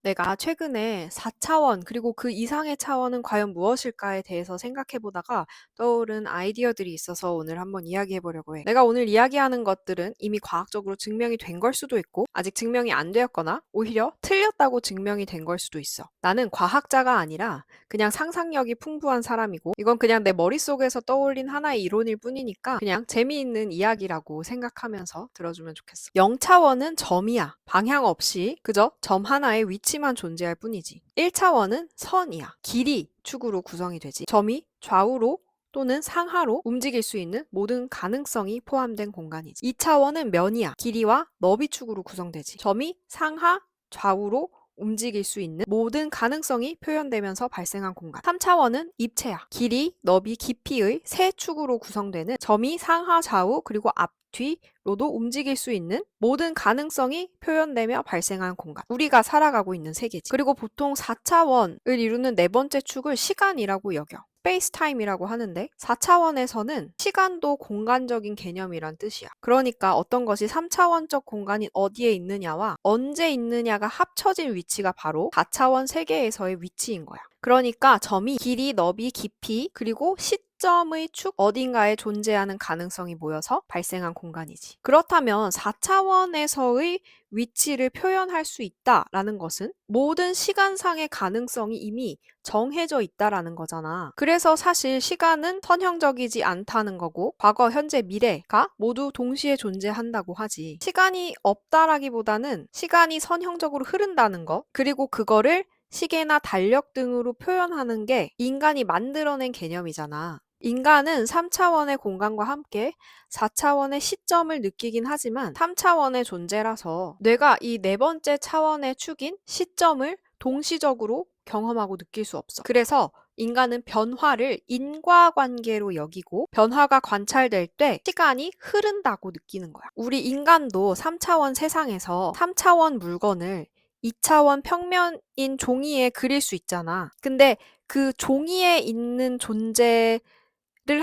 내가 최근에 4차원 그리고 그 이상의 차원은 과연 무엇일까에 대해서 생각해 보다가 떠오른 아이디어들이 있어서 오늘 한번 이야기해 보려고 해. 내가 오늘 이야기하는 것들은 이미 과학적으로 증명이 된 걸 수도 있고 아직 증명이 안 되었거나 오히려 틀렸다고 증명이 된 걸 수도 있어. 나는 과학자가 아니라 그냥 상상력이 풍부한 사람이고 이건 그냥 내 머릿속에서 떠올린 하나의 이론일 뿐이니까 그냥 재미있는 이야기라고 생각하면서 들어주면 좋겠어. 0차원은 점이야. 방향 없이 그저 점 하나의 위치만 존재할 뿐이지. 1차원은 선이야. 길이 축으로 구성이 되지. 점이 좌우로 또는 상하로 움직일 수 있는 모든 가능성이 포함된 공간이지. 2차원은 면이야. 길이와 너비 축으로 구성되지. 점이 상하, 좌우로 움직일 수 있는 모든 가능성이 표현되면서 발생한 공간. 3차원은 입체야. 길이, 너비, 깊이의 세 축으로 구성되는 점이 상하, 좌우, 그리고 앞, 뒤로도 움직일 수 있는 모든 가능성이 표현되며 발생한 공간. 우리가 살아가고 있는 세계지. 그리고 보통 4차원을 이루는 네 번째 축을 시간이라고 여겨. 스페이스 타임이라고 하는데 4차원에서는 시간도 공간적인 개념이란 뜻이야. 그러니까 어떤 것이 3차원적 공간인 어디에 있느냐와 언제 있느냐가 합쳐진 위치가 바로 4차원 세계에서의 위치인 거야. 그러니까 점이 길이, 너비, 깊이, 그리고 시점의 축 어딘가에 존재하는 가능성이 모여서 발생한 공간이지. 그렇다면 4차원에서의 위치를 표현할 수 있다라는 것은 모든 시간상의 가능성이 이미 정해져 있다라는 거잖아. 그래서 사실 시간은 선형적이지 않다는 거고 과거, 현재, 미래가 모두 동시에 존재한다고 하지. 시간이 없다라기보다는 시간이 선형적으로 흐른다는 거 그리고 그거를 시계나 달력 등으로 표현하는 게 인간이 만들어낸 개념이잖아. 인간은 3차원의 공간과 함께 4차원의 시점을 느끼긴 하지만 3차원의 존재라서 뇌가 이 네 번째 차원의 축인 시점을 동시적으로 경험하고 느낄 수 없어. 그래서 인간은 변화를 인과관계로 여기고 변화가 관찰될 때 시간이 흐른다고 느끼는 거야. 우리 인간도 3차원 세상에서 3차원 물건을 2차원 평면인 종이에 그릴 수 있잖아. 근데 그 종이에 있는 존재를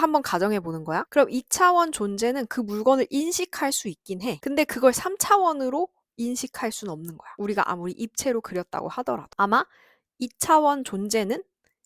한번 가정해 보는 거야. 그럼 2차원 존재는 그 물건을 인식할 수 있긴 해. 근데 그걸 3차원으로 인식할 수는 없는 거야. 우리가 아무리 입체로 그렸다고 하더라도. 아마 2차원 존재는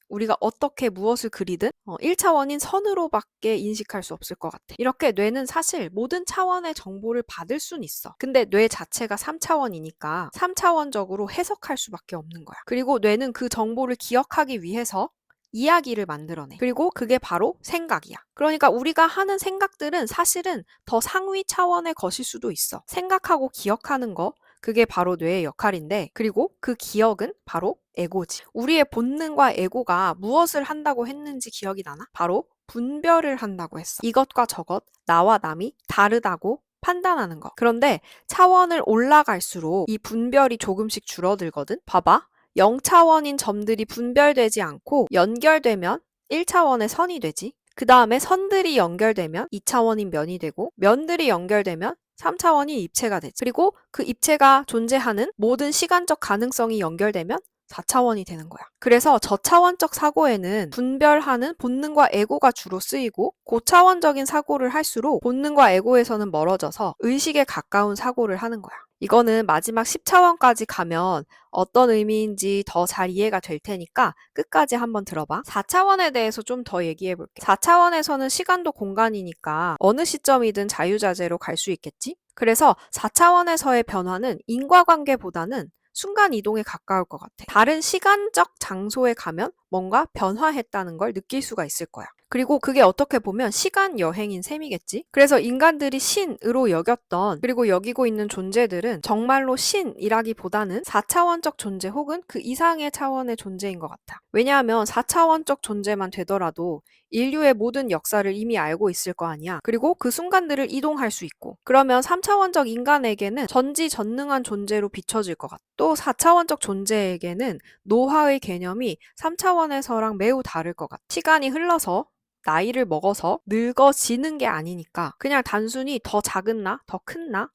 우리가 어떻게 무엇을 그리든 1차원인 선으로밖에 인식할 수 없을 것 같아. 이렇게 뇌는 사실 모든 차원의 정보를 받을 순 있어. 근데 뇌 자체가 3차원이니까 3차원적으로 해석할 수밖에 없는 거야. 그리고 뇌는 그 정보를 기억하기 위해서 이야기를 만들어내. 그리고 그게 바로 생각이야. 그러니까 우리가 하는 생각들은 사실은 더 상위 차원의 것일 수도 있어. 생각하고 기억하는 거, 그게 바로 뇌의 역할인데, 그리고 그 기억은 바로 에고지. 우리의 본능과 에고가 무엇을 한다고 했는지 기억이 나나? 바로 분별을 한다고 했어. 이것과 저것, 나와 남이 다르다고 판단하는 거. 그런데 차원을 올라갈수록 이 분별이 조금씩 줄어들거든? 봐봐. 0차원인 점들이 분별되지 않고 연결되면 1차원의 선이 되지. 그 다음에 선들이 연결되면 2차원인 면이 되고 면들이 연결되면 3차원인 입체가 되지. 그리고 그 입체가 존재하는 모든 시간적 가능성이 연결되면 4차원이 되는 거야. 그래서 저차원적 사고에는 분별하는 본능과 에고가 주로 쓰이고 고차원적인 사고를 할수록 본능과 에고에서는 멀어져서 의식에 가까운 사고를 하는 거야. 이거는 마지막 10차원까지 가면 어떤 의미인지 더 잘 이해가 될 테니까 끝까지 한번 들어봐. 4차원에 대해서 좀 더 얘기해 볼게. 4차원에서는 시간도 공간이니까 어느 시점이든 자유자재로 갈 수 있겠지? 그래서 4차원에서의 변화는 인과관계보다는 순간 이동에 가까울 것 같아. 다른 시간적 장소에 가면 뭔가 변화했다는 걸 느낄 수가 있을 거야. 그리고 그게 어떻게 보면 시간 여행인 셈이겠지? 그래서 인간들이 신으로 여겼던 그리고 여기고 있는 존재들은 정말로 신이라기보다는 4차원적 존재 혹은 그 이상의 차원의 존재인 것 같아. 왜냐하면 4차원적 존재만 되더라도 인류의 모든 역사를 이미 알고 있을 거 아니야. 그리고 그 순간들을 이동할 수 있고. 그러면 3차원적 인간에게는 전지전능한 존재로 비춰질 것 같아. 또 4차원적 존재에게는 노화의 개념이 3차원에서랑 매우 다를 것 같아. 시간이 흘러서 나이를 먹어서 늙어지는 게 아니니까 그냥 단순히 더 작은 나, 더 큰 나,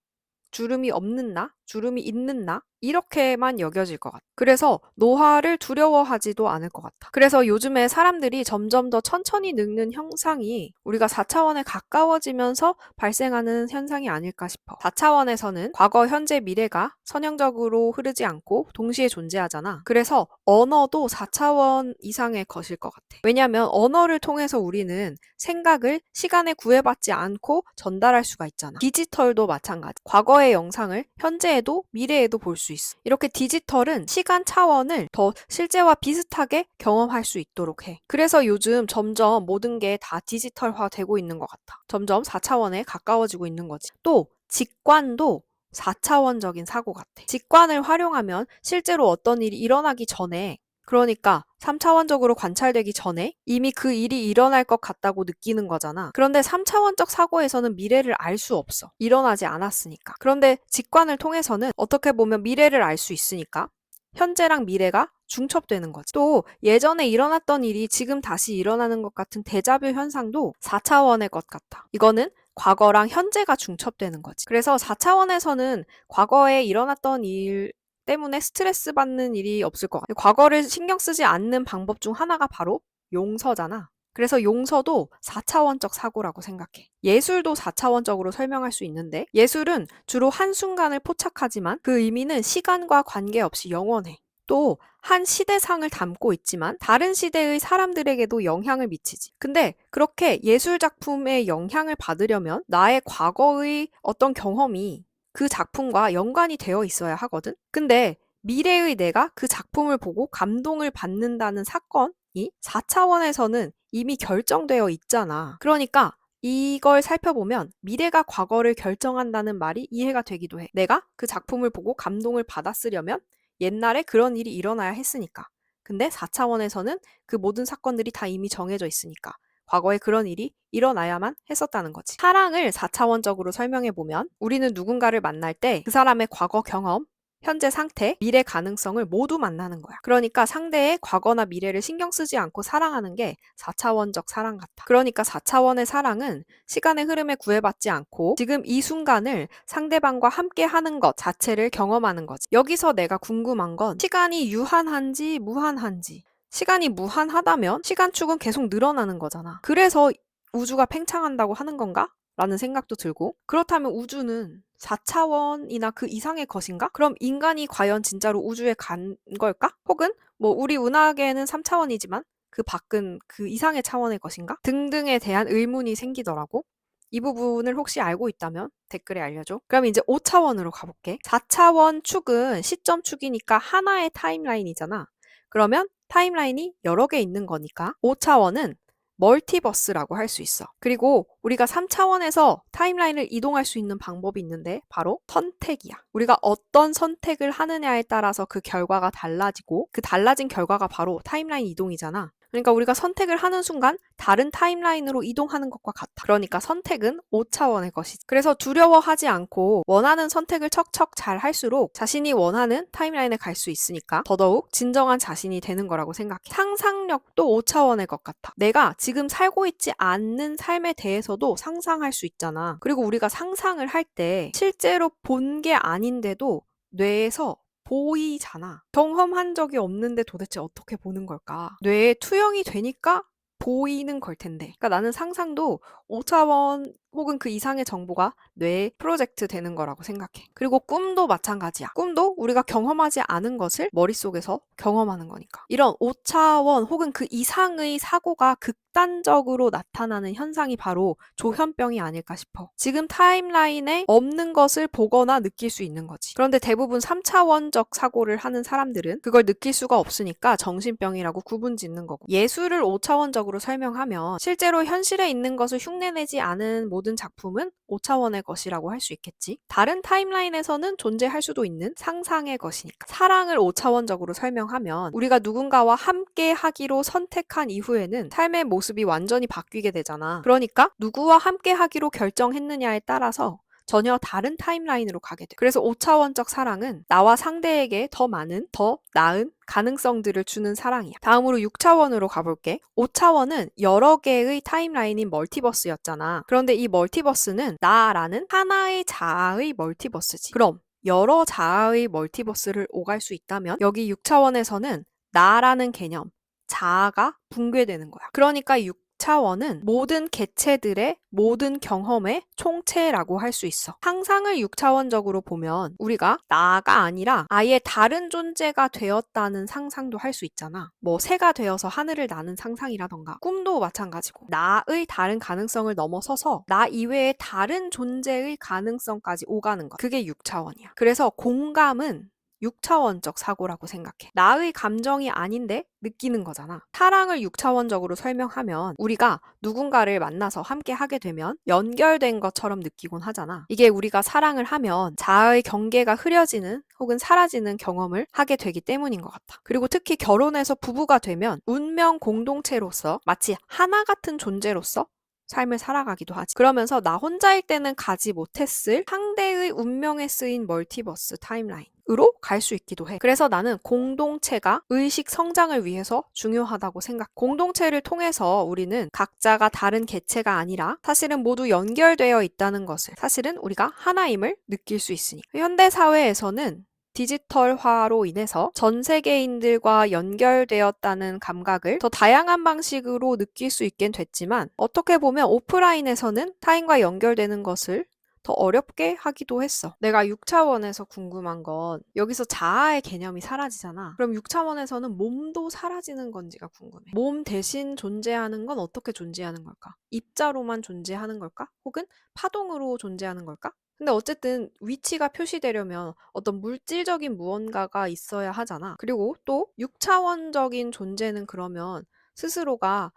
주름이 없는 나, 주름이 있는 나? 이렇게만 여겨질 것 같아. 그래서 노화를 두려워하지도 않을 것 같아. 그래서 요즘에 사람들이 점점 더 천천히 늙는 현상이 우리가 4차원에 가까워지면서 발생하는 현상이 아닐까 싶어. 4차원에서는 과거, 현재, 미래가 선형적으로 흐르지 않고 동시에 존재하잖아. 그래서 언어도 4차원 이상의 것일 것 같아. 왜냐하면 언어를 통해서 우리는 생각을 시간에 구애받지 않고 전달할 수가 있잖아. 디지털도 마찬가지. 과거의 영상을 현재에도 미래에도 볼 수 있어. 이렇게 디지털은 시간 차원을 더 실제와 비슷하게 경험할 수 있도록 해. 그래서 요즘 점점 모든 게 다 디지털화 되고 있는 것 같아. 점점 4차원에 가까워지고 있는 거지. 또 직관도 4차원적인 사고 같아. 직관을 활용하면 실제로 어떤 일이 일어나기 전에, 그러니까 3차원적으로 관찰되기 전에 이미 그 일이 일어날 것 같다고 느끼는 거잖아. 그런데 3차원적 사고에서는 미래를 알 수 없어. 일어나지 않았으니까. 그런데 직관을 통해서는 어떻게 보면 미래를 알 수 있으니까 현재랑 미래가 중첩되는 거지. 또 예전에 일어났던 일이 지금 다시 일어나는 것 같은 데자뷰 현상도 4차원의 것 같아. 이거는 과거랑 현재가 중첩되는 거지. 그래서 4차원에서는 과거에 일어났던 일 때문에 스트레스 받는 일이 없을 것 같아. 과거를 신경 쓰지 않는 방법 중 하나가 바로 용서잖아. 그래서 용서도 4차원적 사고라고 생각해. 예술도 4차원적으로 설명할 수 있는데 예술은 주로 한순간을 포착하지만 그 의미는 시간과 관계없이 영원해. 또 한 시대상을 담고 있지만 다른 시대의 사람들에게도 영향을 미치지. 근데 그렇게 예술 작품에 영향을 받으려면 나의 과거의 어떤 경험이 그 작품과 연관이 되어 있어야 하거든? 근데 미래의 내가 그 작품을 보고 감동을 받는다는 사건이 4차원에서는 이미 결정되어 있잖아. 그러니까 이걸 살펴보면 미래가 과거를 결정한다는 말이 이해가 되기도 해. 내가 그 작품을 보고 감동을 받았으려면 옛날에 그런 일이 일어나야 했으니까. 근데 4차원에서는 그 모든 사건들이 다 이미 정해져 있으니까. 과거에 그런 일이 일어나야만 했었다는 거지. 사랑을 4차원적으로 설명해보면 우리는 누군가를 만날 때 그 사람의 과거 경험, 현재 상태, 미래 가능성을 모두 만나는 거야. 그러니까 상대의 과거나 미래를 신경 쓰지 않고 사랑하는 게 4차원적 사랑 같아. 그러니까 4차원의 사랑은 시간의 흐름에 구애받지 않고 지금 이 순간을 상대방과 함께 하는 것 자체를 경험하는 거지. 여기서 내가 궁금한 건 시간이 유한한지 무한한지. 시간이 무한하다면 시간축은 계속 늘어나는 거잖아. 그래서 우주가 팽창한다고 하는 건가? 라는 생각도 들고 그렇다면 우주는 4차원이나 그 이상의 것인가? 그럼 인간이 과연 진짜로 우주에 간 걸까? 혹은 뭐 우리 은하계는 3차원이지만 그 밖은 그 이상의 차원의 것인가? 등등에 대한 의문이 생기더라고. 이 부분을 혹시 알고 있다면 댓글에 알려줘. 그럼 이제 5차원으로 가볼게. 4차원 축은 시점 축이니까 하나의 타임라인이잖아. 그러면 타임라인이 여러 개 있는 거니까 5차원은 멀티버스라고 할 수 있어. 그리고 우리가 3차원에서 타임라인을 이동할 수 있는 방법이 있는데 바로 선택이야. 우리가 어떤 선택을 하느냐에 따라서 그 결과가 달라지고 그 달라진 결과가 바로 타임라인 이동이잖아. 그러니까 우리가 선택을 하는 순간 다른 타임라인으로 이동하는 것과 같아. 그러니까 선택은 5차원의 것이지. 그래서 두려워하지 않고 원하는 선택을 척척 잘 할수록 자신이 원하는 타임라인에 갈 수 있으니까 더더욱 진정한 자신이 되는 거라고 생각해. 상상력도 5차원의 것 같아. 내가 지금 살고 있지 않는 삶에 대해서도 상상할 수 있잖아. 그리고 우리가 상상을 할 때 실제로 본 게 아닌데도 뇌에서 보이잖아. 경험한 적이 없는데 도대체 어떻게 보는 걸까? 뇌에 투영이 되니까 보이는 걸 텐데. 그러니까 나는 상상도 5차원 혹은 그 이상의 정보가 뇌에 프로젝트 되는 거라고 생각해. 그리고 꿈도 마찬가지야. 꿈도 우리가 경험하지 않은 것을 머릿속에서 경험하는 거니까. 이런 5차원 혹은 그 이상의 사고가 극단적으로 나타나는 현상이 바로 조현병이 아닐까 싶어. 지금 타임라인에 없는 것을 보거나 느낄 수 있는 거지. 그런데 대부분 3차원적 사고를 하는 사람들은 그걸 느낄 수가 없으니까 정신병이라고 구분 짓는 거고. 예술을 5차원적으로 설명하면 실제로 현실에 있는 것을 흉내내지 않은 모든 작품은 5차원의 것이라고 할 수 있겠지. 다른 타임라인에서는 존재할 수도 있는 상상의 것이니까. 사랑을 5차원적으로 설명하면 우리가 누군가와 함께 하기로 선택한 이후에는 삶의 모습이 완전히 바뀌게 되잖아. 그러니까 누구와 함께 하기로 결정했느냐에 따라서 전혀 다른 타임라인으로 가게 돼. 그래서 5차원적 사랑은 나와 상대에게 더 많은, 더 나은 가능성들을 주는 사랑이야. 다음으로 6차원으로 가볼게. 5차원은 여러 개의 타임라인인 멀티버스였잖아. 그런데 이 멀티버스는 나라는 하나의 자아의 멀티버스지. 그럼 여러 자아의 멀티버스를 오갈 수 있다면 여기 6차원에서는 나라는 개념, 자아가 붕괴되는 거야. 그러니까 6차원은 모든 개체들의 모든 경험의 총체라고 할 수 있어. 상상을 6차원적으로 보면 우리가 나가 아니라 아예 다른 존재가 되었다는 상상도 할 수 있잖아. 뭐 새가 되어서 하늘을 나는 상상이라던가 꿈도 마찬가지고 나의 다른 가능성을 넘어서서 나 이외의 다른 존재의 가능성까지 오가는 것. 그게 6차원이야. 그래서 공감은 6차원적 사고라고 생각해. 나의 감정이 아닌데 느끼는 거잖아. 사랑을 6차원적으로 설명하면 우리가 누군가를 만나서 함께 하게 되면 연결된 것처럼 느끼곤 하잖아. 이게 우리가 사랑을 하면 자아의 경계가 흐려지는 혹은 사라지는 경험을 하게 되기 때문인 것 같아. 그리고 특히 결혼해서 부부가 되면 운명 공동체로서 마치 하나 같은 존재로서 삶을 살아가기도 하지. 그러면서 나 혼자일 때는 가지 못했을 상대의 운명에 쓰인 멀티버스 타임라인으로 갈 수 있기도 해. 그래서 나는 공동체가 의식 성장을 위해서 중요하다고 생각. 공동체를 통해서 우리는 각자가 다른 개체가 아니라 사실은 모두 연결되어 있다는 것을, 사실은 우리가 하나임을 느낄 수 있으니. 현대 사회에서는 디지털화로 인해서 전 세계인들과 연결되었다는 감각을 더 다양한 방식으로 느낄 수 있게 됐지만 어떻게 보면 오프라인에서는 타인과 연결되는 것을 더 어렵게 하기도 했어. 내가 6차원에서 궁금한 건 여기서 자아의 개념이 사라지잖아. 그럼 6차원에서는 몸도 사라지는 건지가 궁금해. 몸 대신 존재하는 건 어떻게 존재하는 걸까? 입자로만 존재하는 걸까? 혹은 파동으로 존재하는 걸까? 근데 어쨌든 위치가 표시되려면 어떤 물질적인 무언가가 있어야 하잖아. 그리고 또 6차원적인 존재는 그러면 스스로가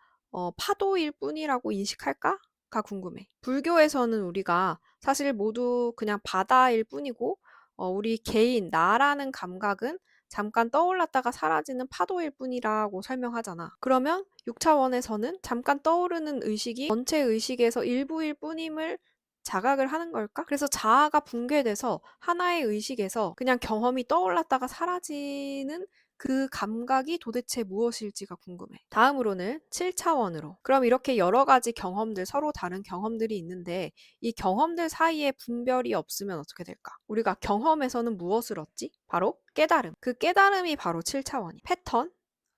파도일 뿐이라고 인식할까?가 궁금해. 불교에서는 우리가 사실 모두 그냥 바다일 뿐이고 우리 개인, 나라는 감각은 잠깐 떠올랐다가 사라지는 파도일 뿐이라고 설명하잖아. 그러면 6차원에서는 잠깐 떠오르는 의식이 전체 의식에서 일부일 뿐임을 자각을 하는 걸까? 그래서 자아가 붕괴돼서 하나의 의식에서 그냥 경험이 떠올랐다가 사라지는 그 감각이 도대체 무엇일지가 궁금해. 다음으로는 7차원으로. 그럼 이렇게 여러 가지 경험들, 서로 다른 경험들이 있는데 이 경험들 사이에 분별이 없으면 어떻게 될까? 우리가 경험에서는 무엇을 얻지? 바로 깨달음. 그 깨달음이 바로 7차원이. 패턴,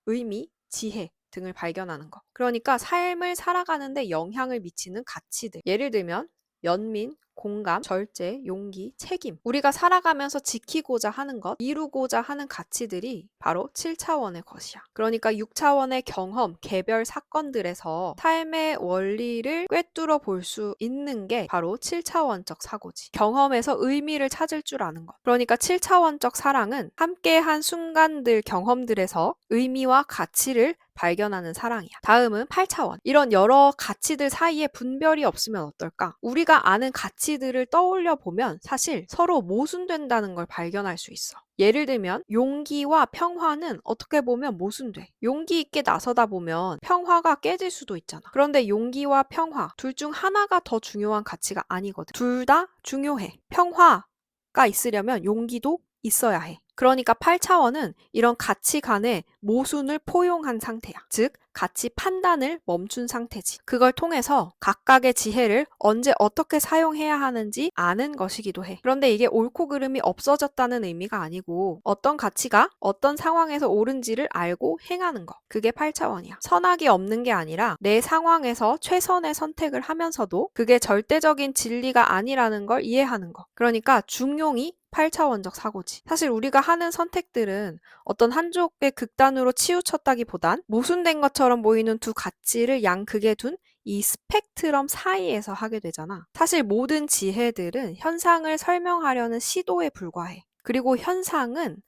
의미, 지혜 등을 발견하는 것. 그러니까 삶을 살아가는데 영향을 미치는 가치들. 예를 들면 연민, 공감, 절제, 용기, 책임. 우리가 살아가면서 지키고자 하는 것, 이루고자 하는 가치들이 바로 7차원의 것이야. 그러니까 6차원의 경험, 개별 사건들에서 삶의 원리를 꿰뚫어 볼 수 있는 게 바로 7차원적 사고지. 경험에서 의미를 찾을 줄 아는 것. 그러니까 7차원적 사랑은 함께한 순간들, 경험들에서 의미와 가치를 발견하는 사랑이야. 다음은 8차원. 이런 여러 가치들 사이에 분별이 없으면 어떨까? 우리가 아는 가치들을 떠올려 보면 사실 서로 모순된다는 걸 발견할 수 있어. 예를 들면 용기와 평화는 어떻게 보면 모순돼. 용기 있게 나서다 보면 평화가 깨질 수도 있잖아. 그런데 용기와 평화 둘 중 하나가 더 중요한 가치가 아니거든. 둘 다 중요해. 평화가 있으려면 용기도 있어야 해. 그러니까 8차원은 이런 가치 간의 모순을 포용한 상태야. 즉, 가치 판단을 멈춘 상태지. 그걸 통해서 각각의 지혜를 언제 어떻게 사용해야 하는지 아는 것이기도 해. 그런데 이게 옳고 그름이 없어졌다는 의미가 아니고 어떤 가치가 어떤 상황에서 옳은지를 알고 행하는 것. 그게 8차원이야. 선악이 없는 게 아니라 내 상황에서 최선의 선택을 하면서도 그게 절대적인 진리가 아니라는 걸 이해하는 것. 그러니까 중용이 8차원적 사고지. 사실 우리가 하는 선택들은 어떤 한쪽의 극단으로 치우쳤다기보단 모순된 것처럼 보이는 두 가치를 양극에 둔 이 스펙트럼 사이에서 하게 되잖아. 사실 모든 지혜들은 현상을 설명하려는 시도에 불과해. 그리고 현상은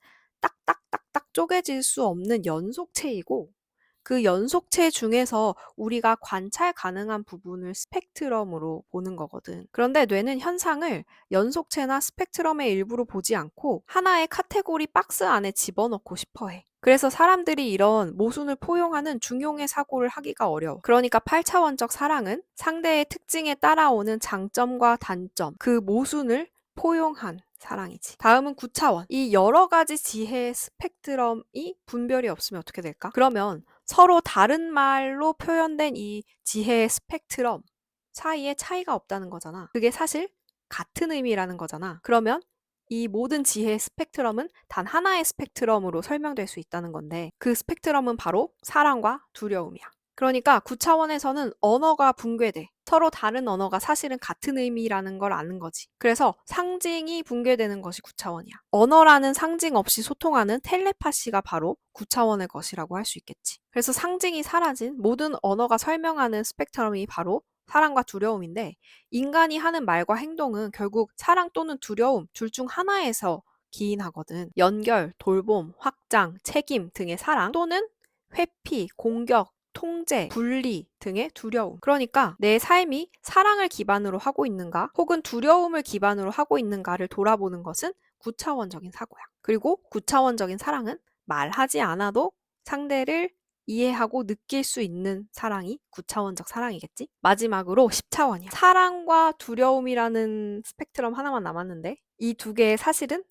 딱딱딱딱 쪼개질 수 없는 연속체이고 그 연속체 중에서 우리가 관찰 가능한 부분을 스펙트럼으로 보는 거거든. 그런데 뇌는 현상을 연속체나 스펙트럼의 일부로 보지 않고 하나의 카테고리 박스 안에 집어넣고 싶어 해. 그래서 사람들이 이런 모순을 포용하는 중용의 사고를 하기가 어려워. 그러니까 8차원적 사랑은 상대의 특징에 따라오는 장점과 단점, 그 모순을 포용한 사랑이지. 다음은 9차원. 이 여러 가지 지혜의 스펙트럼이 분별이 없으면 어떻게 될까? 그러면 서로 다른 말로 표현된 이 지혜의 스펙트럼 사이에 차이가 없다는 거잖아. 그게 사실 같은 의미라는 거잖아. 그러면 이 모든 지혜의 스펙트럼은 단 하나의 스펙트럼으로 설명될 수 있다는 건데 그 스펙트럼은 바로 사랑과 두려움이야. 그러니까 9차원에서는 언어가 붕괴돼. 서로 다른 언어가 사실은 같은 의미라는 걸 아는 거지. 그래서 상징이 붕괴되는 것이 9차원이야. 언어라는 상징 없이 소통하는 텔레파시가 바로 9차원의 것이라고 할 수 있겠지. 그래서 상징이 사라진 모든 언어가 설명하는 스펙트럼이 바로 사랑과 두려움인데 인간이 하는 말과 행동은 결국 사랑 또는 두려움 둘 중 하나에서 기인하거든. 연결, 돌봄, 확장, 책임 등의 사랑 또는 회피, 공격, 통제, 분리 등의 두려움. 그러니까 내 삶이 사랑을 기반으로 하고 있는가 혹은 두려움을 기반으로 하고 있는가를 돌아보는 것은 9차원적인 사고야. 그리고 9차원적인 사랑은 말하지 않아도 상대를 이해하고 느낄 수 있는 사랑이 9차원적 사랑이겠지? 마지막으로 10차원이야. 사랑과 두려움이라는 스펙트럼 하나만 남았는데 이 두 개의 사실은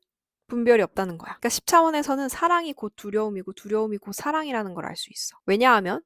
분별이 없다는 거야. 그러니까 10차원에서는 사랑이 곧 두려움이고 두려움이 곧 사랑이라는 걸 알 수 있어. 왜냐하면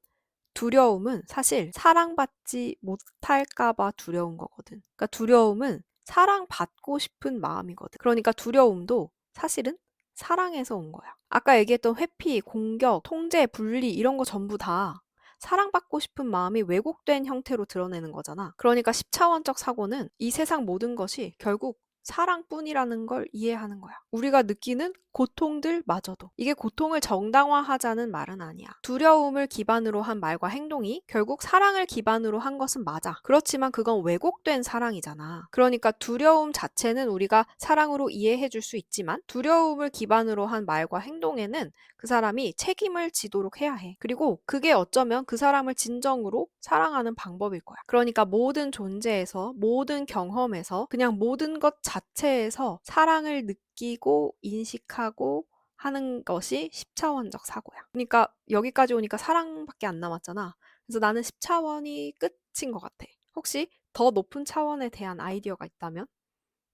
두려움은 사실 사랑받지 못할까 봐 두려운 거거든. 그러니까 두려움은 사랑받고 싶은 마음이거든. 그러니까 두려움도 사실은 사랑에서 온 거야. 아까 얘기했던 회피, 공격, 통제, 분리 이런 거 전부 다 사랑받고 싶은 마음이 왜곡된 형태로 드러내는 거잖아. 그러니까 10차원적 사고는 이 세상 모든 것이 결국 사랑뿐이라는 걸 이해하는 거야. 우리가 느끼는 고통들마저도. 이게 고통을 정당화하자는 말은 아니야. 두려움을 기반으로 한 말과 행동이 결국 사랑을 기반으로 한 것은 맞아. 그렇지만 그건 왜곡된 사랑이잖아. 그러니까 두려움 자체는 우리가 사랑으로 이해해 줄 수 있지만 두려움을 기반으로 한 말과 행동에는 그 사람이 책임을 지도록 해야 해. 그리고 그게 어쩌면 그 사람을 진정으로 사랑하는 방법일 거야. 그러니까 모든 존재에서, 모든 경험에서, 그냥 모든 것 자체에서 사랑을 느끼고 인식하고 하는 것이 10차원적 사고야. 그러니까 여기까지 오니까 사랑밖에 안 남았잖아. 그래서 나는 10차원이 끝인 것 같아. 혹시 더 높은 차원에 대한 아이디어가 있다면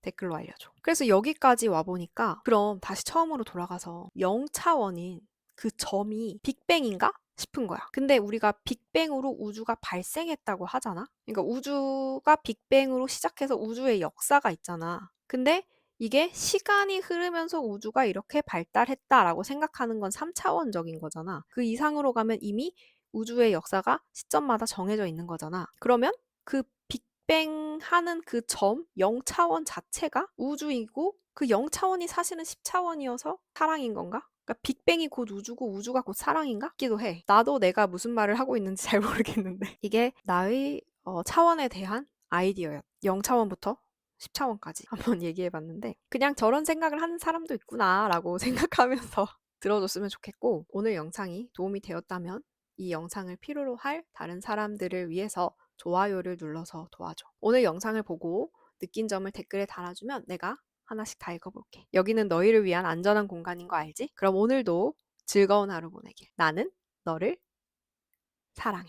댓글로 알려줘. 그래서 여기까지 와보니까 그럼 다시 처음으로 돌아가서 0차원인 그 점이 빅뱅인가? 싶은 거야. 근데 우리가 빅뱅으로 우주가 발생했다고 하잖아? 그러니까 우주가 빅뱅으로 시작해서 우주의 역사가 있잖아. 근데 이게 시간이 흐르면서 우주가 이렇게 발달했다라고 생각하는 건 3차원적인 거잖아. 그 이상으로 가면 이미 우주의 역사가 시점마다 정해져 있는 거잖아. 그러면 그 빅뱅 하는 그 점, 0차원 자체가 우주이고 그 0차원이 사실은 10차원이어서 사랑인 건가? 그러니까 빅뱅이 곧 우주고 우주가 곧 사랑인가? 싶기도 해. 나도 내가 무슨 말을 하고 있는지 잘 모르겠는데 이게 나의 차원에 대한 아이디어였. 0차원부터 10차원까지 한번 얘기해 봤는데 그냥 저런 생각을 하는 사람도 있구나라고 생각하면서 들어줬으면 좋겠고 오늘 영상이 도움이 되었다면 이 영상을 필요로 할 다른 사람들을 위해서 좋아요를 눌러서 도와줘. 오늘 영상을 보고 느낀 점을 댓글에 달아주면 내가 하나씩 다 읽어볼게. 여기는 너희를 위한 안전한 공간인 거 알지? 그럼 오늘도 즐거운 하루 보내길. 나는 너를 사랑해.